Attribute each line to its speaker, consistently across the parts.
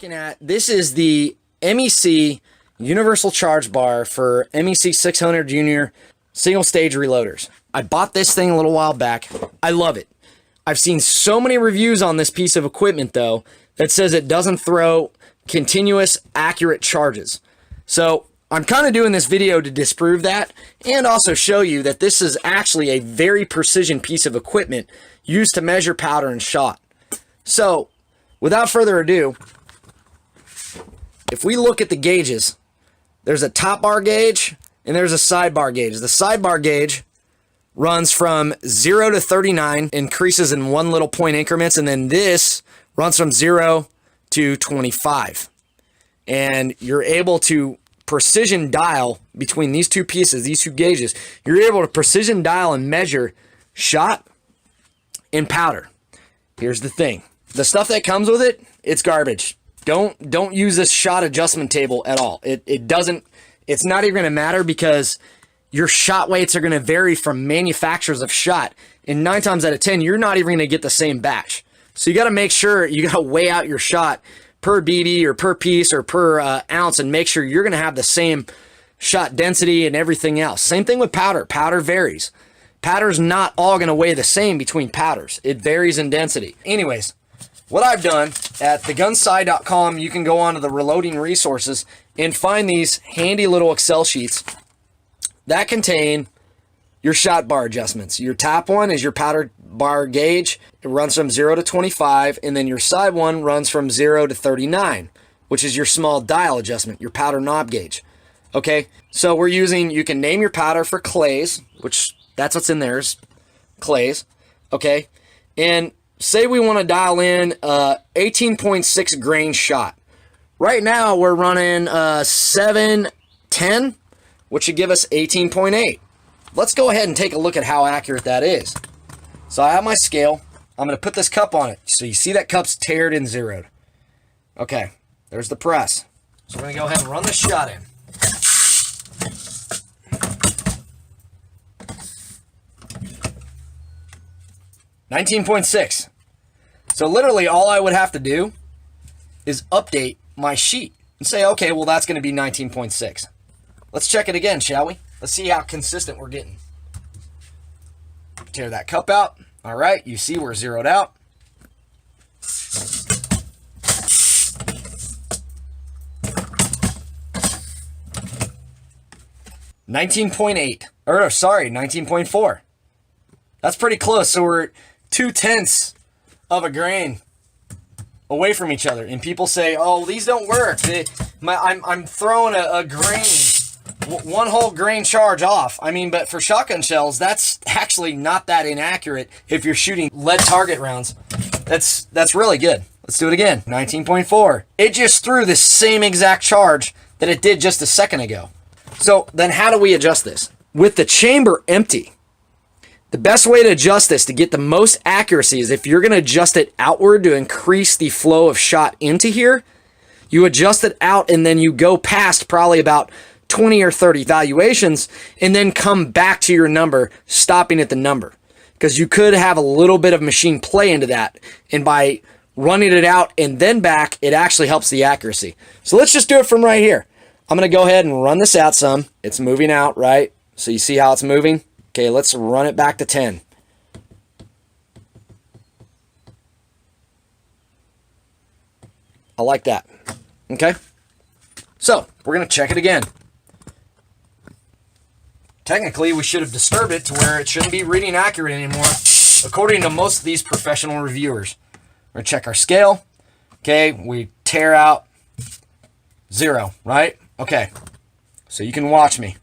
Speaker 1: looking at, this is the MEC universal charge bar for MEC 600 Junior single stage reloaders. I bought this thing a little while back. I love it. I've seen so many reviews on this piece of equipment though that says it doesn't throw continuous accurate charges. So I'm kind of doing this video to disprove that and also show you that this is actually a very precision piece of equipment used to measure powder and shot. So without further ado, if we look at the gauges, there's a top bar gauge and there's a sidebar gauge. The sidebar gauge runs from 0 to 39, increases in one little point increments, and then this runs from 0 to 25. And you're able to precision dial between these two pieces, these two gauges. You're able to precision dial and measure shot and powder. Here's the thing. The stuff that comes with it, it's garbage. Don't use this shot adjustment table at all. It's not even going to matter because your shot weights are going to vary from manufacturers of shot. And 9 times out of 10, you're not even going to get the same batch. So you got to make sure you got to weigh out your shot per BB or per piece or per ounce and make sure you're going to have the same shot density and everything else. Same thing with powder. Powder varies. Powder's not all going to weigh the same between powders. It varies in density. Anyways, what I've done at thegunsci.com, you can go on to the reloading resources and find these handy little Excel sheets that contain your shot bar adjustments. Your top one is your powder bar gauge. It runs from 0 to 25, and then your side one runs from 0 to 39, which is your small dial adjustment, your powder knob gauge. Okay, so we're using, you can name your powder for clays, which that's what's in there is clays. Okay, and say we want to dial in 18.6 grain shot. Right now we're running 710, which should give us 18.8. Let's go ahead and take a look at how accurate that is. So I have my scale. I'm going to put this cup on it. So you see that cup's tared and zeroed. Okay, there's the press. So we're going to go ahead and run the shot in. $19.6. So literally all I would have to do is update my sheet and say, okay, well that's going to be 19.6. Let's check it again, shall we? Let's see how consistent we're getting. Tear that cup out. All right, you see we're zeroed out. $19.8. Or sorry, 19.4. That's pretty close. So we're 0.2 of a grain away from each other. And people say, oh, these don't work. I'm throwing a grain, one whole grain charge off. I mean, but for shotgun shells, that's actually not that inaccurate if you're shooting lead target rounds. That's really good. Let's do it again. 19.4. It just threw the same exact charge that it did just a second ago. So then how do we adjust this? With the chamber empty, the best way to adjust this to get the most accuracy is if you're going to adjust it outward to increase the flow of shot into here, you adjust it out and then you go past probably about 20 or 30 valuations and then come back to your number, stopping at the number. Because you could have a little bit of machine play into that. And by running it out and then back, it actually helps the accuracy. So let's just do it from right here. I'm going to go ahead and run this out some. It's moving out, right? So you see how it's moving? Okay, let's run it back to 10. I like that. Okay? So, we're going to check it again. Technically, we should have disturbed it to where it shouldn't be reading accurate anymore, according to most of these professional reviewers. We're going to check our scale. Okay, we tear out 0, right? Okay, so you can watch me.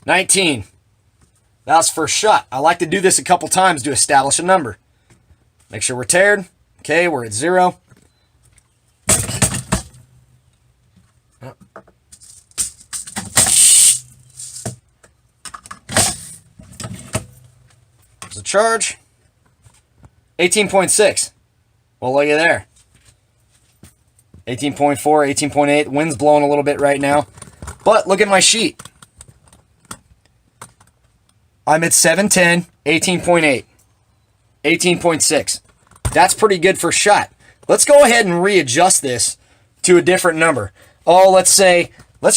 Speaker 1: $19. That's first shot. I like to do this a couple times to establish a number. Make sure we're tared. Okay, we're at 0. There's a charge. 18.6. Well, look at there. 18.4, 18.8. Wind's blowing a little bit right now. But look at my sheet. I'm at 710, 18.8, 18.6. That's pretty good for shot. Let's go ahead and readjust this to a different number. Oh, let's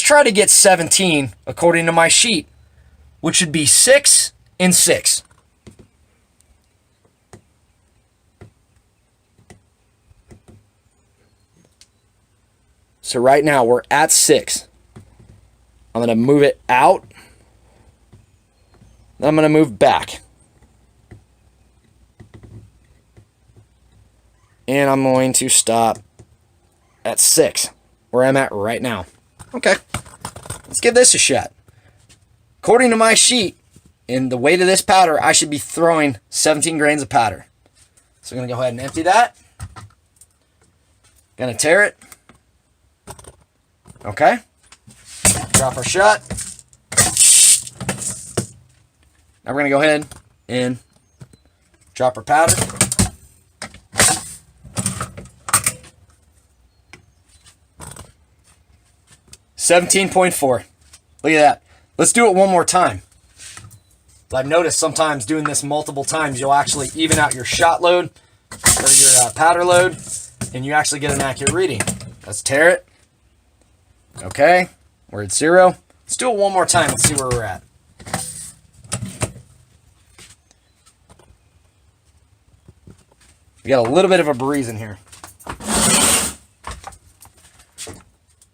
Speaker 1: try to get 17 according to my sheet, which should be 6 and 6. So right now we're at 6. I'm going to move it out. Then I'm going to move back. And I'm going to stop at 6, where I'm at right now. Okay, let's give this a shot. According to my sheet, in the weight of this powder, I should be throwing 17 grains of powder. So I'm going to go ahead and empty that. Going to tare it. Okay. Drop our shot. Now we're going to go ahead and drop our powder. $17.4. Look at that. Let's do it one more time. I've noticed sometimes doing this multiple times, you'll actually even out your shot load or your powder load, and you actually get an accurate reading. Let's tare it. Okay, we're at 0. Let's do it one more time. Let's see where we're at. We got a little bit of a breeze in here.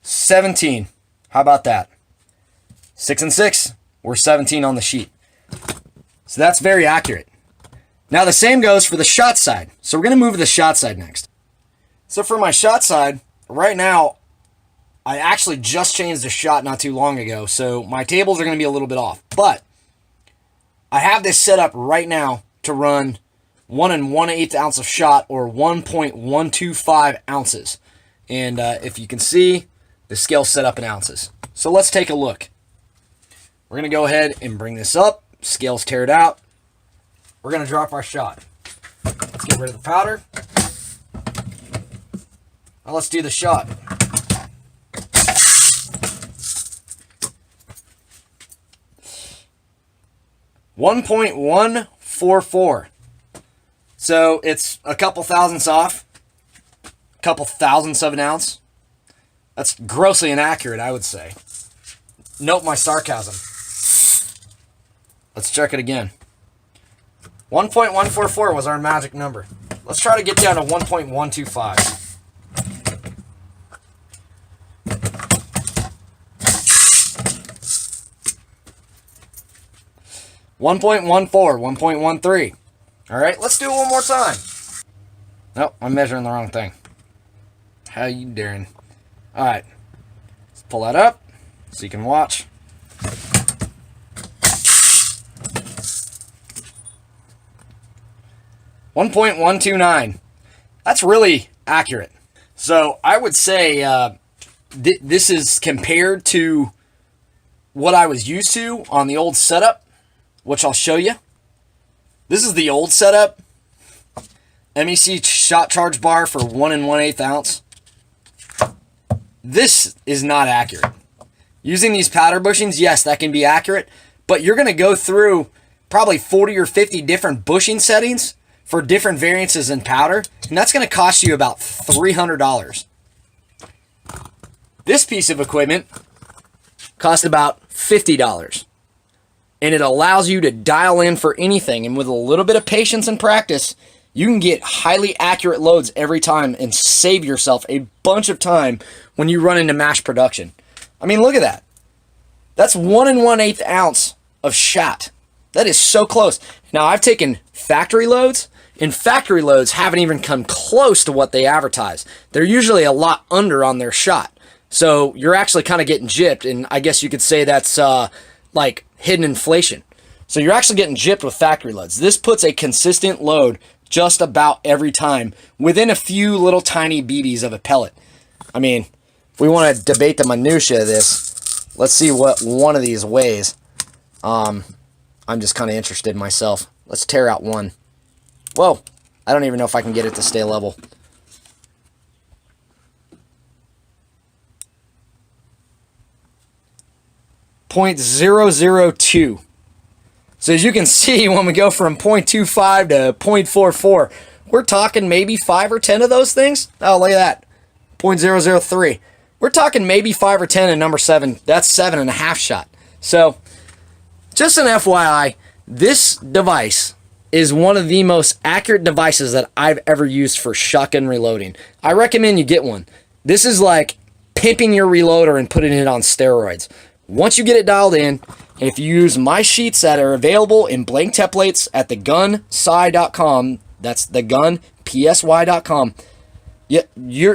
Speaker 1: 17. How about that? 6 and 6. We're 17 on the sheet. So that's very accurate. Now the same goes for the shot side. So we're going to move to the shot side next. So for my shot side, right now, I actually just changed the shot not too long ago. So my tables are going to be a little bit off. But I have this set up right now to run 1 1/8 ounce of shot, or 1.125 ounces. And if you can see, the scale's set up in ounces. So let's take a look. We're going to go ahead and bring this up. Scale's teared out. We're going to drop our shot. Let's get rid of the powder. Now let's do the shot. .144. So it's a couple thousandths off. A couple thousandths of an ounce. That's grossly inaccurate, I would say. Note my sarcasm. Let's check it again. 1.144 was our magic number. Let's try to get down to 1.125. .114, 1.13. All right, let's do it one more time. Nope, I'm measuring the wrong thing. How you daring? All right, let's pull that up so you can watch. .129. That's really accurate. So I would say this is compared to what I was used to on the old setup, which I'll show you. This is the old setup. MEC shot charge bar for 1 1/8 ounce. This is not accurate. Using these powder bushings, yes, that can be accurate, but you're going to go through probably 40 or 50 different bushing settings for different variances in powder, and that's going to cost you about $300. This piece of equipment cost about $50. And it allows you to dial in for anything. And with a little bit of patience and practice, you can get highly accurate loads every time and save yourself a bunch of time when you run into mass production. I mean, look at that. That's 1 1/8 ounce of shot. That is so close. Now, I've taken factory loads, and factory loads haven't even come close to what they advertise. They're usually a lot under on their shot. So you're actually kind of getting gypped, and I guess you could say that's like hidden inflation. So you're actually getting gypped with factory loads. This puts a consistent load just about every time within a few little tiny BBs of a pellet. I mean, if we want to debate the minutia of this, let's see what one of these weighs. I'm just kind of interested myself. Let's tear out one. Whoa, I don't even know if I can get it to stay level. .002. So So as you can see, when we go from 0.25 to 0.44, we're talking maybe 5 or 10 of those things. Oh, look at that. 0.003. We're talking maybe 5 or 10 in number 7. That's 7.5 shot. So just an FYI, this device is one of the most accurate devices that I've ever used for shotgun reloading. I recommend you get one. This is like pimping your reloader and putting it on steroids. Once you get it dialed in, if you use my sheets that are available in blank templates at thegunpsy.com, that's thegunpsy.com,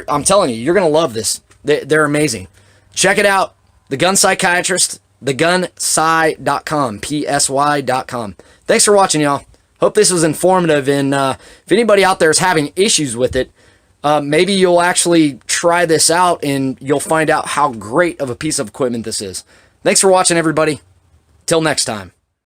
Speaker 1: I'm telling you, you're going to love this. They're amazing. Check it out. The Gun Psychiatrist, thegunpsy.com, psy.com. Thanks for watching, y'all. Hope this was informative, and if anybody out there is having issues with it, maybe you'll actually try this out and you'll find out how great of a piece of equipment this is. Thanks for watching, everybody. Till next time.